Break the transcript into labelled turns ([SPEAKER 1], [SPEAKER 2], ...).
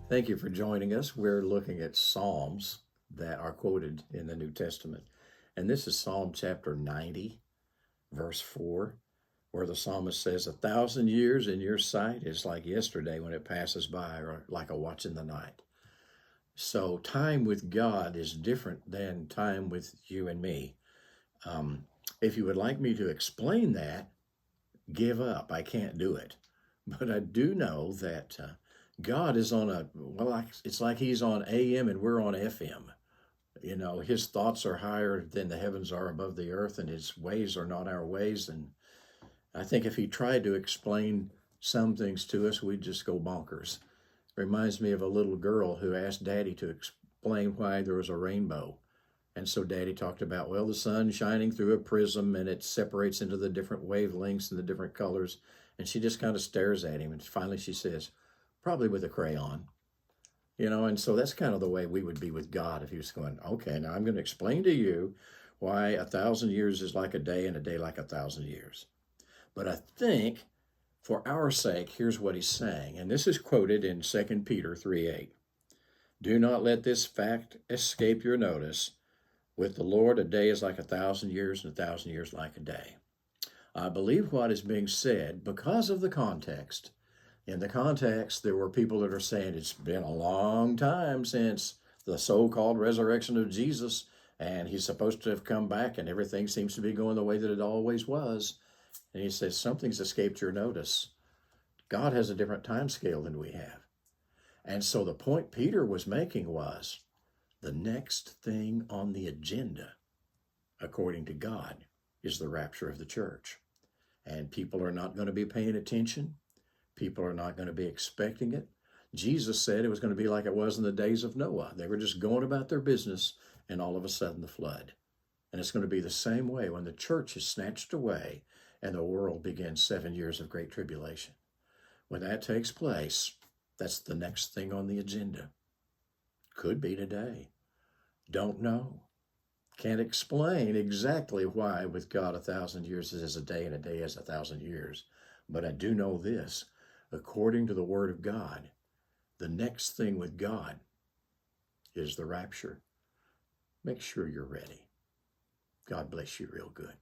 [SPEAKER 1] Thank you for joining us. We're looking at Psalms that are quoted in the New Testament. And this is Psalm chapter 90, verse 4, where the psalmist says, 1,000 years in your sight is like yesterday when it passes by, or like a watch in the night. So time with God is different than time with you and me. Um, if you would like me to explain that, give up. I can't do it. But I do know that God is on it's like he's on AM and we're on FM. You know, his thoughts are higher than the heavens are above the earth, and his ways are not our ways. And I think if he tried to explain some things to us, we'd just go bonkers. It reminds me of a little girl who asked Daddy to explain why there was a rainbow. And so Daddy talked about, well, the sun shining through a prism and it separates into the different wavelengths and the different colors. And she just kind of stares at him. And finally she says, probably with a crayon. You know, and so that's kind of the way we would be with God if he was going, okay, now I'm going to explain to you why 1,000 years is like a day and a day like 1,000 years. But I think for our sake, here's what he's saying. And this is quoted in 2 Peter 3:8. Do not let this fact escape your notice. With the Lord, a day is like 1,000 years, and 1,000 years like a day. I believe what is being said because of the context. In the context, there were people that are saying it's been a long time since the so-called resurrection of Jesus, and he's supposed to have come back, and everything seems to be going the way that it always was. And he says, something's escaped your notice. God has a different time scale than we have. And so the point Peter was making was, the next thing on the agenda, according to God, is the rapture of the church. And people are not going to be paying attention. People are not going to be expecting it. Jesus said it was going to be like it was in the days of Noah. They were just going about their business, and all of a sudden the flood. And it's going to be the same way when the church is snatched away and the world begins 7 years of great tribulation. When that takes place, that's the next thing on the agenda. Could be today. Don't know. Can't explain exactly why with God 1,000 years is as a day and a day as 1,000 years. But I do know this. According to the Word of God, the next thing with God is the rapture. Make sure you're ready. God bless you real good.